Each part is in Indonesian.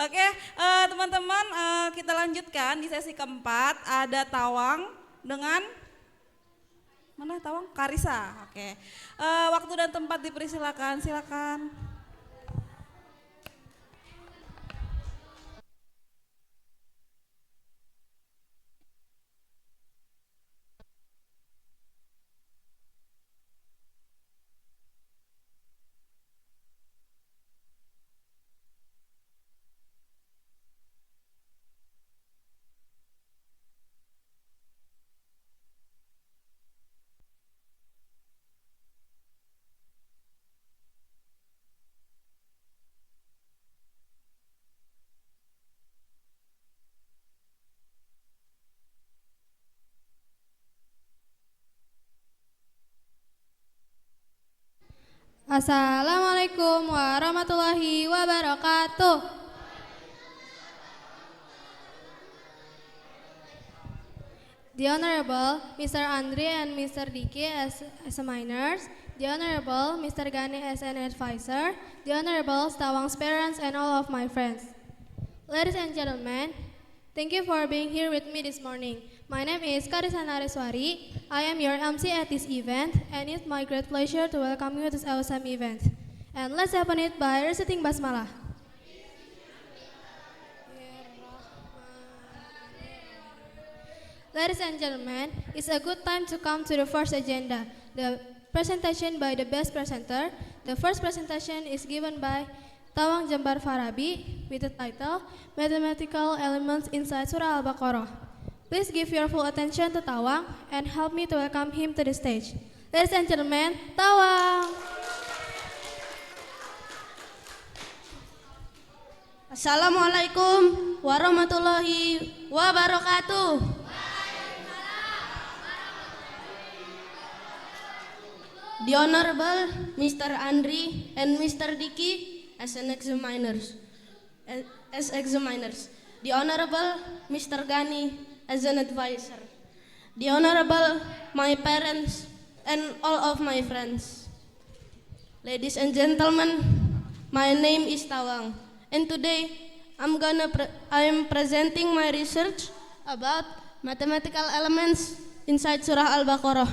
Oke, teman-teman, kita lanjutkan di sesi keempat. Ada Tawang dengan mana Tawang? Karisa. Oke, waktu dan tempat dipersilakan. Silakan. Assalamualaikum warahmatullahi wabarakatuh. The Honorable Mr. Andre and Mr. Diki as examiners, the Honorable Mr. Gani as an advisor, the Honorable Stawang's parents and all of my friends. Ladies and gentlemen, thank you for being here with me this morning. My name is Karisa Nareswari. I am your MC at this event, and it's my great pleasure to welcome you to this awesome event. And let's open it by reciting Basmalah. Ladies and gentlemen, it's a good time to come to the first agenda, the presentation by the best presenter. The first presentation is given by Tawang Jambar Farabi with the title Mathematical Elements Inside Surah Al-Baqarah. Please give your full attention to Tawang and help me to welcome him to the stage. Ladies and gentlemen, Tawang! Assalamualaikum warahmatullahi wabarakatuh. The Honorable Mr. Andri and Mr. Diki as examiners. The Honorable Mr. Gani as an advisor. The Honorable my parents and all of my friends. Ladies and gentlemen, my name is Tawang, and today I am presenting my research about mathematical elements inside Surah Al-Baqarah.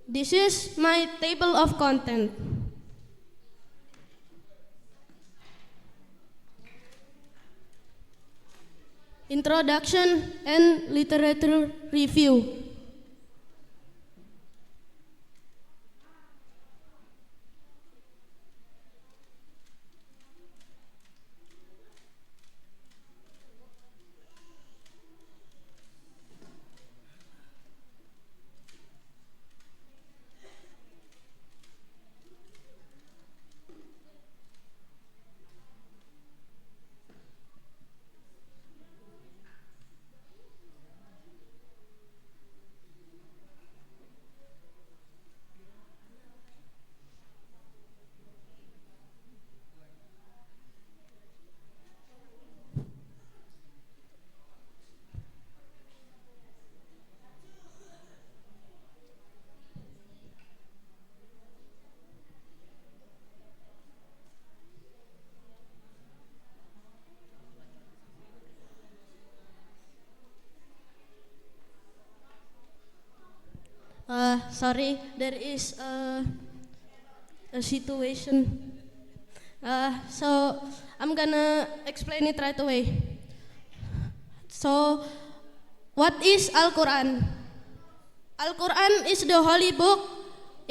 This is my table of content. Introduction and literature review. Sorry, there is a situation. So I'm gonna explain it right away. So, what is Al-Quran? Al-Quran is the holy book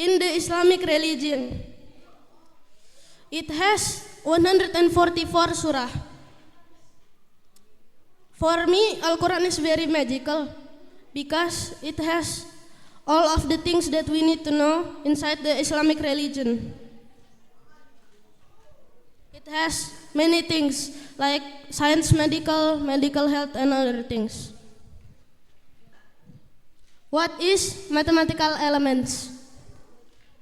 in the Islamic religion. It has 144 surah. For me, Al-Quran is very magical because it has all of the things that we need to know inside the Islamic religion. It has many things like science, medical health, and other things. What is mathematical elements?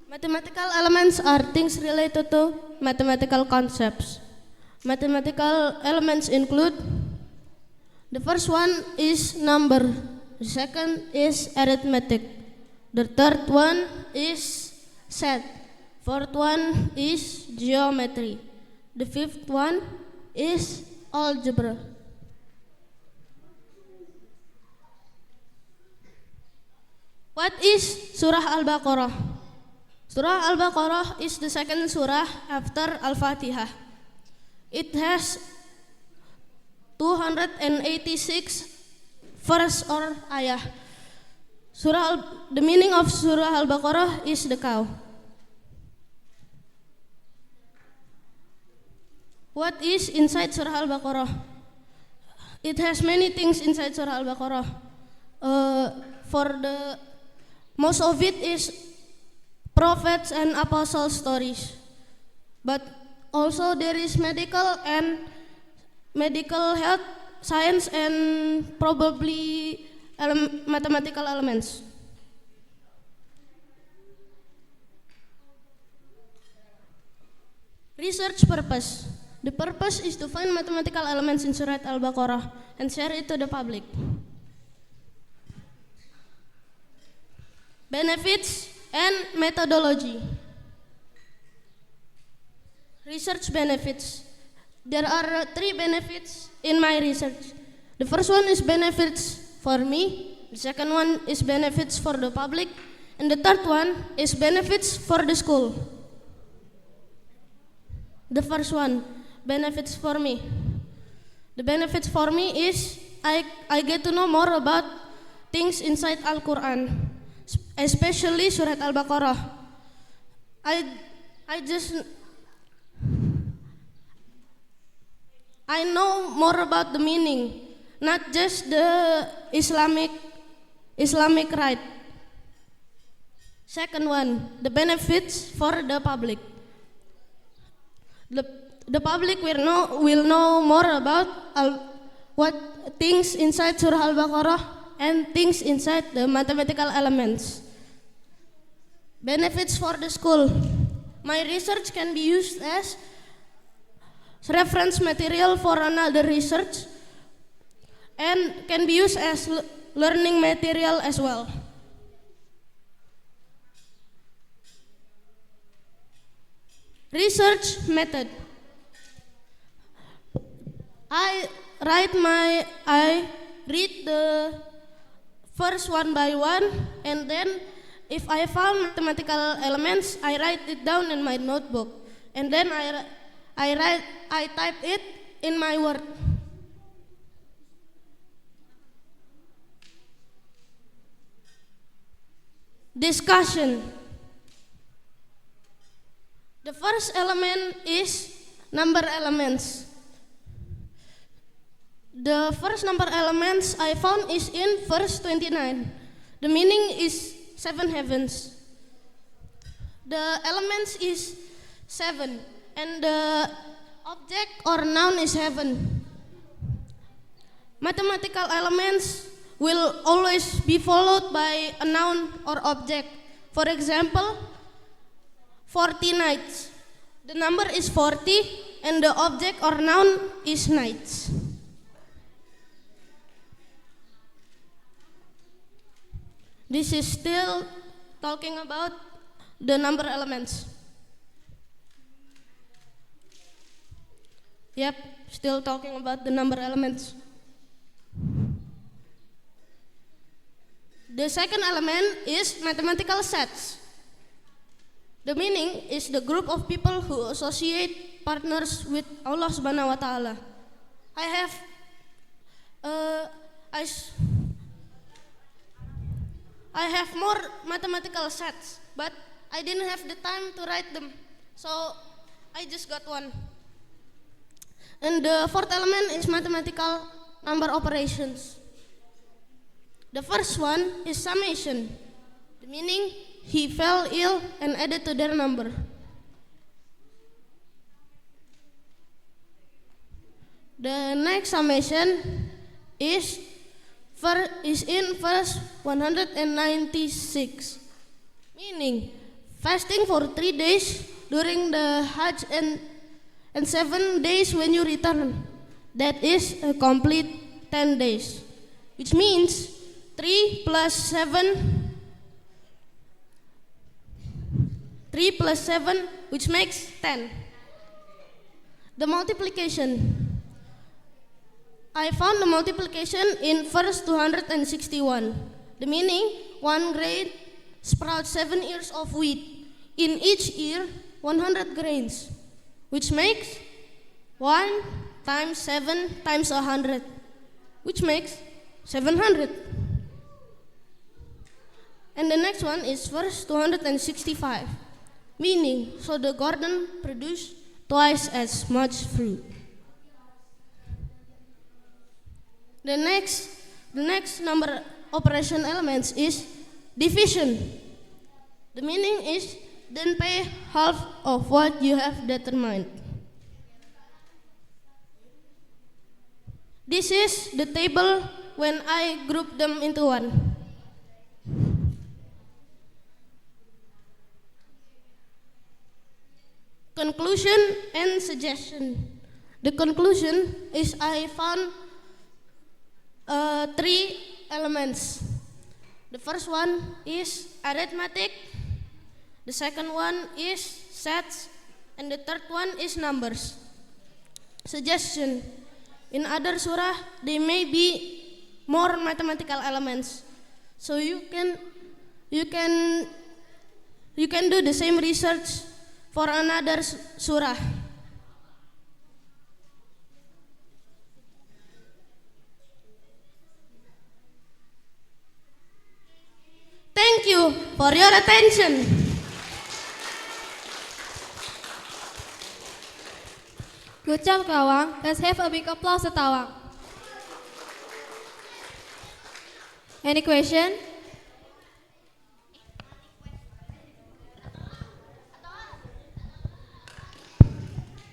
Mathematical elements are things related to mathematical concepts. Mathematical elements include: the first one is number, the second is arithmetic, the third one is set, Fourth one is geometry. The fifth one is algebra. What is Surah Al-Baqarah? Surah Al-Baqarah is the second surah after Al-Fatihah. It has 286 verse or ayah. The meaning of Surah Al-Baqarah is the cow. What is inside Surah Al-Baqarah? It has many things inside Surah Al-Baqarah. Most of it is prophets and apostle stories, but also there is medical health, science, and probably mathematical elements. Research purpose. The purpose is to find mathematical elements in Surah Al-Baqarah and share it to the public. Benefits and methodology. Research benefits. There are 3 benefits in my research. The first one is benefits for me, the second one is benefits for the public, and the third one is benefits for the school. The first one, benefits for me. The benefits for me is I get to know more about things inside Al-Quran, especially Surat Al-Baqarah. I know more about the meaning, not just the Islamic rite. Second one, the benefits for the public. The public will know more about what things inside Surah Al-Baqarah and things inside the mathematical elements. Benefits for the school. My research can be used as reference material for another research and can be used as learning material as well. Research method. I read the first one by one, and then if I found mathematical elements, I write it down in my notebook, and then I type it in my Word. Discussion. The first element is number elements. The first number elements I found is in verse 29. The meaning is 7 heavens. The elements is 7 and the object or noun is heaven. Mathematical elements will always be followed by a noun or object. For example, 40 nights. The number is 40 and the object or noun is nights. This is still talking about the number elements. Yep, still talking about the number elements. The second element is mathematical sets. The meaning is the group of people who associate partners with Allah Subhanahu wa Ta'ala. I have more mathematical sets, but I didn't have the time to write them, so I just got one. And the fourth element is mathematical number operations. The first one is summation. The meaning, he fell ill and added to their number. The next summation is in verse 196. Meaning, fasting for 3 days during the Hajj and 7 days when you return. That is a complete 10 days. Which means 3 plus 7 3 plus 7, which makes 10. The multiplication. I found the multiplication in verse 261. The meaning, 1 grain sprouts 7 ears of wheat. In each ear, 100 grains, which makes 1 times 7 times 100, which makes 700. And the next one is verse 265, meaning, so the garden produced twice as much fruit. The next number operation elements is division. The meaning is, then pay half of what you have determined. This is the table when I group them into one. Conclusion and suggestion. The conclusion is I found 3 elements. The first one is arithmetic, the second one is sets, and the third one is numbers. Suggestion. In other surah, there may be more mathematical elements. So you can do the same research for another surah. Thank you for your attention. Good job, Tawang. Let's have a big applause to Tawang. Any question?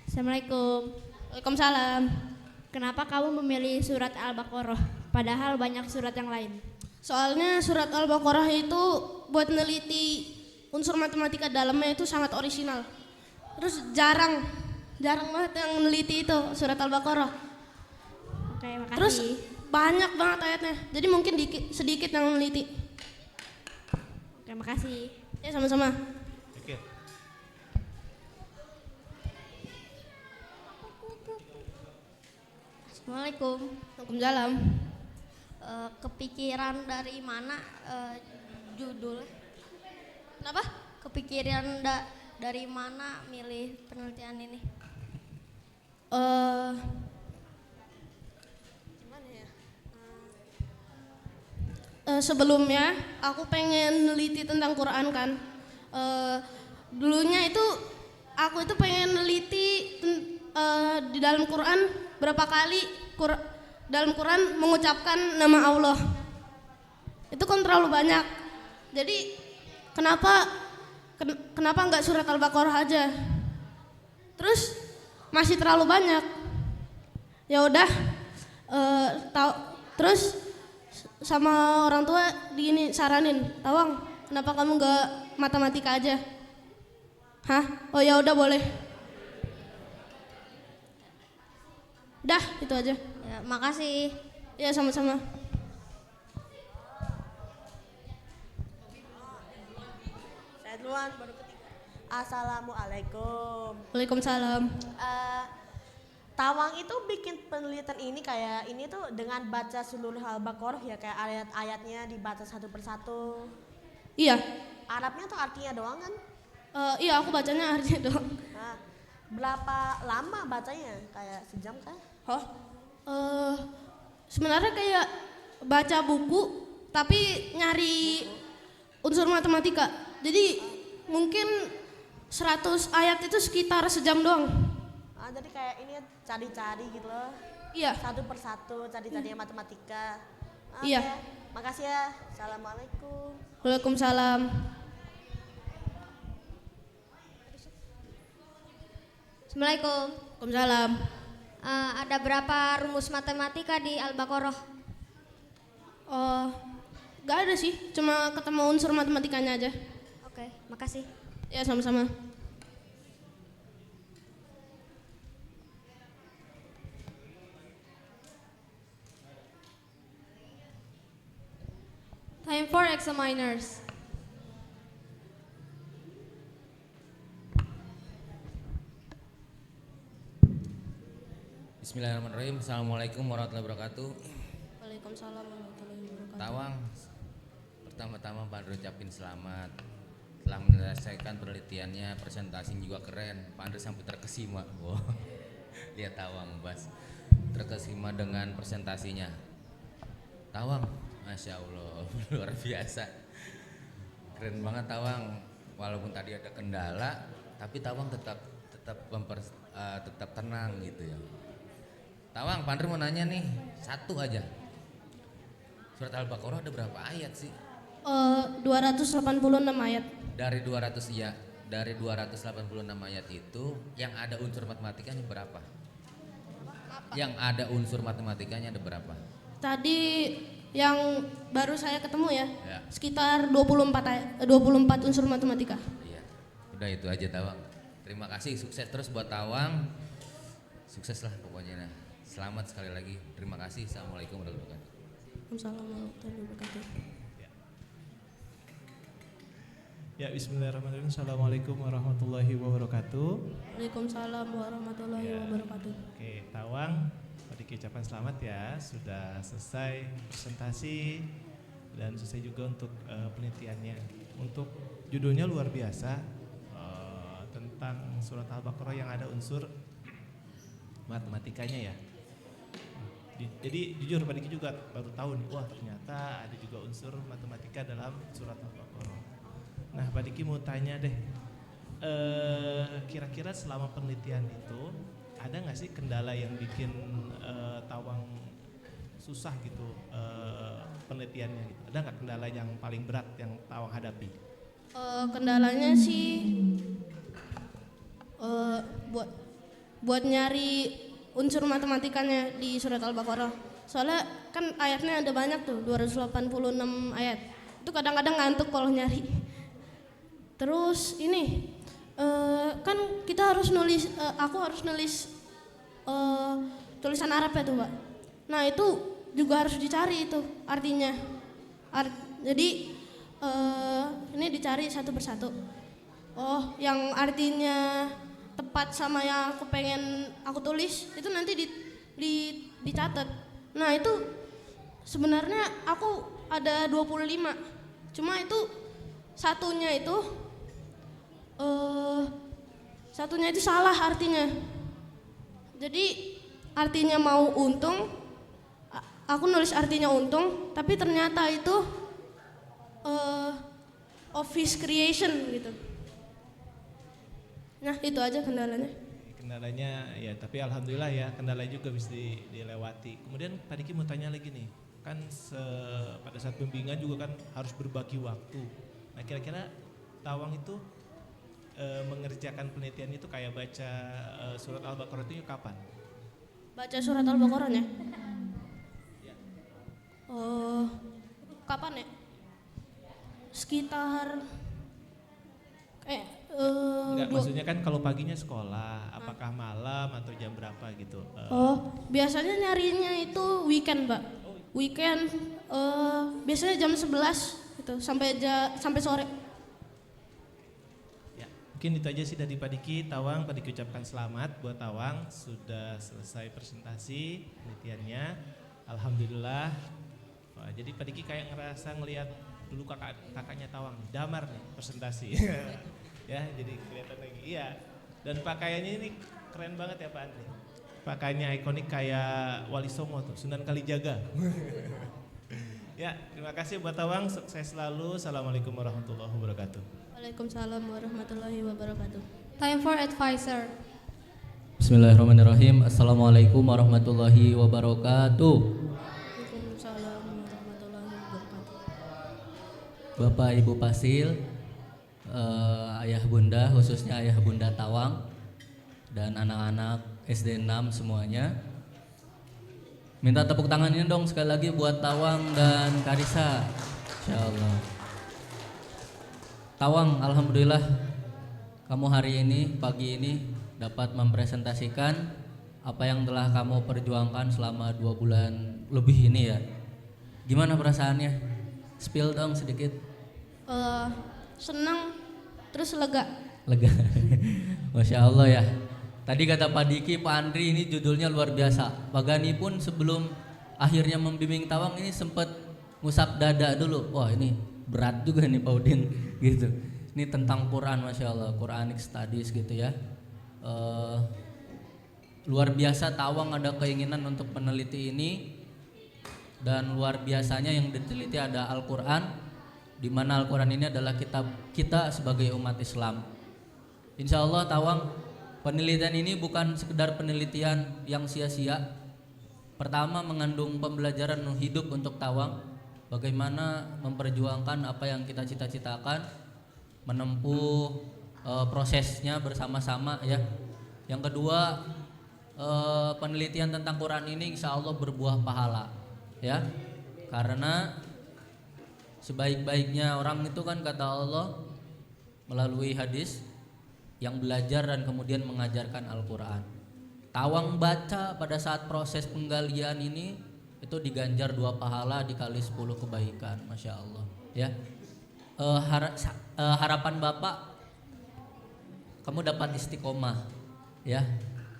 Assalamualaikum. Waalaikumsalam. Kenapa kamu memilih surat Al-Baqarah padahal banyak surat yang lain? Soalnya surat Al-Baqarah itu buat neliti unsur matematika dalamnya itu sangat orisinal. Terus jarang banget yang neliti itu surat Al-Baqarah. Oke, makasih. Terus banyak banget ayatnya. Jadi mungkin sedikit yang neliti. Oke, makasih. Ya sama-sama. Oke. Assalamualaikum. Waalaikumsalam. Kepikiran dari mana judul? Kenapa? Kepikiran dari mana milih penelitian ini? Gimana ya? Sebelumnya aku pengen neliti tentang Quran kan. Dulunya itu aku itu pengen neliti di dalam Quran berapa kali dalam Quran mengucapkan nama Allah. Itu kan terlalu banyak. Jadi kenapa nggak surat Al-Baqarah aja? Terus masih terlalu banyak. Ya udah, terus sama orang tua saranin, Tawang, kenapa kamu nggak matematika aja? Hah? Oh ya udah boleh. Dah, itu aja. Ya, makasih. Ya sama-sama. Saya duluan, baru ketiga. Assalamualaikum. Waalaikumsalam. Tawang itu bikin penelitian ini kayak ini tuh dengan baca seluruh Al-Baqarah ya, kayak ayat-ayatnya dibaca satu persatu. Iya. Arabnya tuh artinya doang kan? Iya, aku bacanya artinya doang. Nah, berapa lama bacanya? Kayak sejam kah? Oh, sebenarnya kayak baca buku tapi nyari unsur matematika. Jadi mungkin 100 ayat itu sekitar sejam doang. Jadi kayak ini cari-cari gitu loh. Iya. Satu persatu cari-cari matematika. Iya. Makasih ya. Assalamualaikum. Waalaikumsalam. Assalamualaikum. Waalaikumsalam. Ada berapa rumus matematika di Al-Baqarah? Gak ada sih, cuma ketemu unsur matematikanya aja. Oke, makasih. Ya sama-sama. Time for examiners. Bismillahirrahmanirrahim. Assalamualaikum warahmatullahi wabarakatuh. Waalaikumsalam warahmatullahi wabarakatuh. Tawang, pertama-tama Pak Andre ucapin selamat. Telah menyelesaikan penelitiannya, presentasinya juga keren. Pak Andre sampai terkesima. Wow. Lihat Tawang, Bas. Terkesima dengan presentasinya. Tawang, Masya Allah, luar biasa. Keren banget Tawang. Walaupun tadi ada kendala, tapi Tawang tetap tenang gitu ya. Tawang, Pak Andre mau nanya nih, satu aja. Surat Al-Baqarah ada berapa ayat sih? 286 ayat. Dari 286 ayat itu yang ada unsur matematikanya berapa? Yang ada unsur matematikanya ada berapa? Tadi yang baru saya ketemu ya, Ya. sekitar 24 unsur matematika. Iya. Udah itu aja Tawang. Terima kasih, sukses terus buat Tawang. Sukses lah pokoknya. Nah. Selamat sekali lagi. Terima kasih. Assalamualaikum warahmatullahi wabarakatuh. Waalaikumsalam warahmatullahi wabarakatuh. Ya, bismillahirrahmanirrahim. Assalamualaikum warahmatullahi wabarakatuh. Waalaikumsalam warahmatullahi Ya. wabarakatuh. Oke, Tawang, tadi ucapan selamat ya, sudah selesai presentasi dan selesai juga untuk penelitiannya. Untuk judulnya luar biasa, tentang surat Al-Baqarah yang ada unsur matematikanya ya. Jadi jujur Pak Diki juga baru tahu nih, wah ternyata ada juga unsur matematika dalam surat Al-Baqarah. Nah Pak Diki mau tanya deh, kira-kira selama penelitian itu ada nggak sih kendala yang bikin Tawang susah gitu penelitiannya gitu? Ada nggak kendala yang paling berat yang Tawang hadapi? Kendalanya sih buat nyari unsur matematikanya di surat Al-Baqarah. Soalnya kan ayatnya ada banyak tuh, 286 ayat. Itu kadang-kadang ngantuk kalau nyari. Terus ini kan kita harus nulis, aku harus nulis tulisan Arab ya tuh Mbak. Nah itu juga harus dicari itu artinya. Jadi ini dicari satu persatu. Oh yang artinya tepat sama yang aku pengen aku tulis itu nanti dicatat. Nah itu sebenarnya aku ada 25, cuma itu satunya itu salah artinya. Jadi artinya mau untung, aku nulis artinya untung, tapi ternyata itu of his creation gitu. Nah itu aja kendalanya. Kendalanya ya, tapi alhamdulillah ya kendala juga bisa dilewati. Kemudian Pak Diki mau tanya lagi nih, kan pada saat pembimbingan juga kan harus berbagi waktu. Nah kira-kira Tawang itu mengerjakan penelitian itu kayak baca surat Al-Baqarah itu kapan? Baca surat Al-Baqarahnya? Kapan ya? Sekitar Enggak, maksudnya kan kalau paginya sekolah, apakah malam atau jam berapa gitu? Biasanya nyarinya itu weekend, Mbak. Weekend biasanya jam 11 gitu sampai sore. Ya, mungkin itu aja sih dari Pak Diki. Tawang, Pak Diki ucapkan selamat buat Tawang sudah selesai presentasi penelitiannya. Alhamdulillah. Wah, jadi Pak Diki kayak ngerasa ngelihat dulu kakaknya Tawang, damar nih presentasi. Ya, jadi kelihatan lagi. Iya. Dan pakaiannya ini keren banget ya Pak Andri. Pakaiannya ikonik kayak Wali Songo tuh, Sunan Kalijaga. Ya, terima kasih buat Tawang, sukses selalu. Assalamualaikum warahmatullahi wabarakatuh. Waalaikumsalam warahmatullahi wabarakatuh. Time for advisor. Bismillahirrahmanirrahim. Assalamualaikum warahmatullahi wabarakatuh. Waalaikumsalam warahmatullahi wabarakatuh. Bapak Ibu Pasil, ayah bunda, khususnya ayah bunda Tawang dan anak-anak SD 6 semuanya. Minta tepuk tangannya dong sekali lagi buat Tawang dan Karisa. Insyaallah. Tawang, alhamdulillah kamu hari ini, pagi ini dapat mempresentasikan apa yang telah kamu perjuangkan selama 2 bulan lebih ini ya. Gimana perasaannya? Spill dong sedikit. Senang terus lega. Lega. Masya Allah ya. Tadi kata Pak Diki, Pak Andri ini judulnya luar biasa. Pak Gani pun sebelum akhirnya membimbing Tawang ini sempat ngusap dada dulu. Wah ini berat juga nih Pak Udin gitu. Ini tentang Quran, Masya Allah, Quranic Studies gitu ya. Luar biasa Tawang ada keinginan untuk meneliti ini. Dan luar biasanya yang diteliti ada Al-Quran, di mana Al-Quran ini adalah kitab kita sebagai umat Islam. Insya Allah Tawang, penelitian ini bukan sekedar penelitian yang sia-sia. Pertama mengandung pembelajaran hidup untuk Tawang, bagaimana memperjuangkan apa yang kita cita-citakan, menempuh prosesnya bersama-sama ya. Yang kedua, penelitian tentang Quran ini insya Allah berbuah pahala ya, karena sebaik-baiknya orang itu kan kata Allah melalui hadis yang belajar dan kemudian mengajarkan Al-Quran. Tawang baca pada saat proses penggalian ini itu diganjar 2 pahala dikali 10 kebaikan, Masya Allah ya. Harapan Bapak kamu dapat istiqomah ya,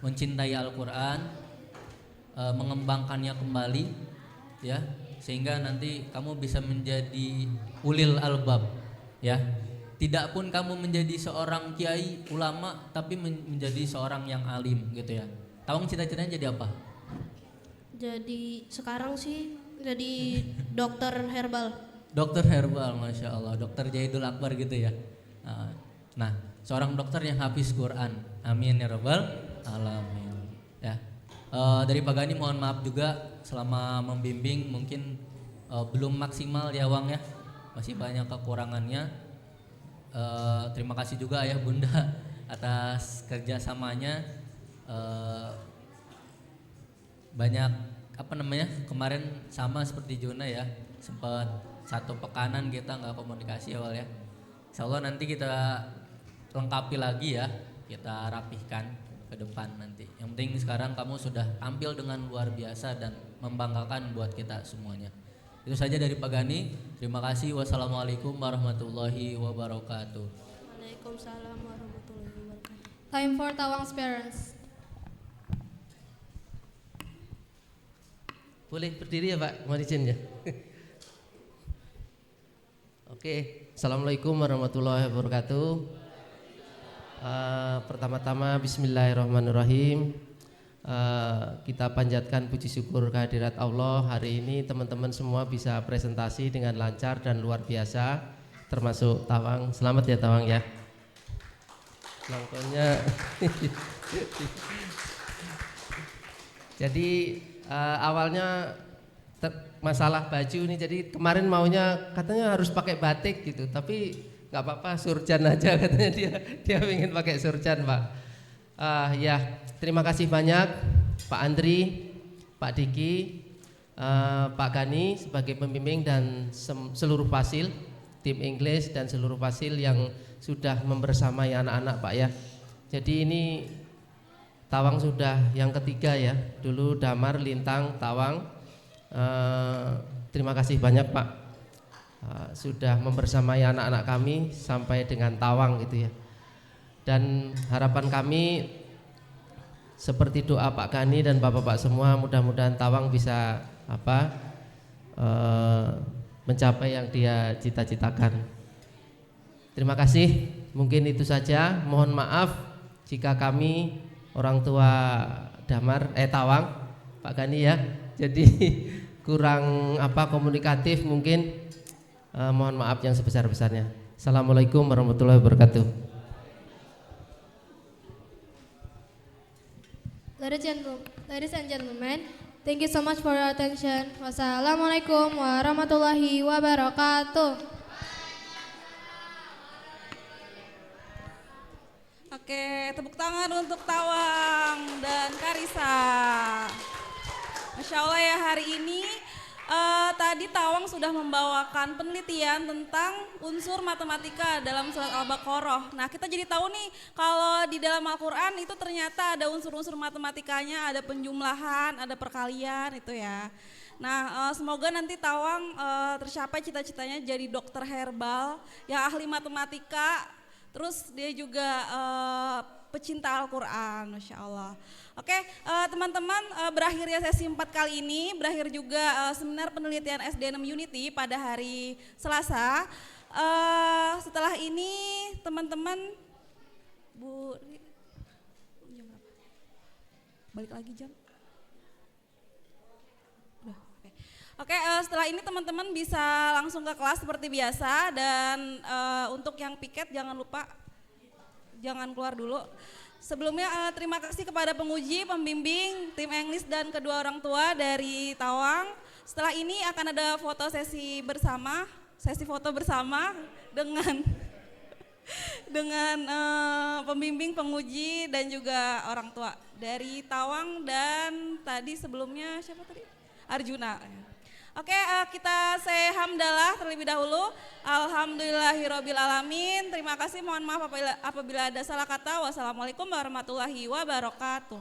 mencintai Al-Quran, mengembangkannya kembali ya, sehingga nanti kamu bisa menjadi ulil albab ya. Tidak pun kamu menjadi seorang kiai ulama, tapi menjadi seorang yang alim gitu ya. Tawang cita-citanya jadi apa? Jadi sekarang sih jadi dokter herbal. Dokter herbal, Masya Allah. Dokter Jahidul Akbar gitu ya. Nah, seorang dokter yang hafiz Quran. Amin ya rabbal alamin ya. Dari Pak Gani mohon maaf juga selama membimbing mungkin belum maksimal ya Wang ya, masih banyak kekurangannya. Terima kasih juga Ayah Bunda atas kerjasamanya. Banyak kemarin sama seperti Juna ya, sempat 1 pekanan kita nggak komunikasi awal ya. Insya Allah nanti kita lengkapi lagi ya, kita rapihkan ke depan nanti. Yang penting sekarang kamu sudah tampil dengan luar biasa dan membanggakan buat kita semuanya. Itu saja dari Pak Gani. Terima kasih. Wassalamualaikum warahmatullahi wabarakatuh. Waalaikumsalam warahmatullahi wabarakatuh. Time for Tawang's parents. Boleh berdiri ya Pak, mohon izin ya. Oke, Assalamualaikum warahmatullahi wabarakatuh. Pertama-tama Bismillahirrahmanirrahim. Kita panjatkan puji syukur kehadirat Allah. Hari ini teman-teman semua bisa presentasi dengan lancar dan luar biasa, termasuk Tawang. Selamat ya Tawang ya. Langkonnya. Jadi awalnya masalah baju ini, jadi kemarin maunya katanya harus pakai batik gitu, tapi nggak apa-apa, surjan aja katanya, dia ingin pakai surjan Pak. Ya, terima kasih banyak Pak Andri, Pak Diki, Pak Gani sebagai pembimbing dan seluruh fasil, tim English dan seluruh fasil yang sudah membersamai anak-anak Pak ya. Jadi ini Tawang sudah yang ketiga ya, dulu Damar, Lintang, Tawang. Terima kasih banyak Pak, sudah membersamai anak-anak kami sampai dengan Tawang gitu ya. Dan harapan kami seperti doa Pak Gani dan Bapak-bapak semua, mudah-mudahan Tawang bisa mencapai yang dia cita-citakan. Terima kasih, mungkin itu saja. Mohon maaf jika kami orang tua Tawang, Pak Gani ya, jadi kurang komunikatif mungkin. Mohon maaf yang sebesar-besarnya. Assalamualaikum warahmatullahi wabarakatuh. Ladies and gentlemen, thank you so much for your attention. Wassalamualaikum warahmatullahi wabarakatuh. Oke, tepuk tangan untuk Tawang dan Karisa. Masya Allah ya, hari ini tadi Tawang sudah membawakan penelitian tentang unsur matematika dalam surat Al-Baqarah. Nah, kita jadi tahu nih kalau di dalam Al-Quran itu ternyata ada unsur-unsur matematikanya, ada penjumlahan, ada perkalian itu ya. Nah, semoga nanti Tawang tercapai cita-citanya jadi dokter herbal yang ahli matematika. Terus dia juga pecinta Al-Quran, Masya Allah. Oke, teman-teman, berakhirnya sesi 4 kali ini, berakhir juga seminar penelitian SD6 Unity pada hari Selasa. Setelah ini teman-teman, Bu, jam berapa? Balik lagi jam. Udah, oke. Oke, setelah ini teman-teman bisa langsung ke kelas seperti biasa dan untuk yang piket jangan lupa jangan keluar dulu. Sebelumnya terima kasih kepada penguji, pembimbing, tim English dan kedua orang tua dari Tawang. Setelah ini akan ada foto sesi bersama, sesi foto bersama dengan pembimbing, penguji dan juga orang tua dari Tawang dan tadi sebelumnya siapa tadi? Arjuna. Oke, kita say hamdalah terlebih dahulu. Alhamdulillahirabbil alamin. Terima kasih, mohon maaf apabila ada salah kata. Wassalamualaikum warahmatullahi wabarakatuh.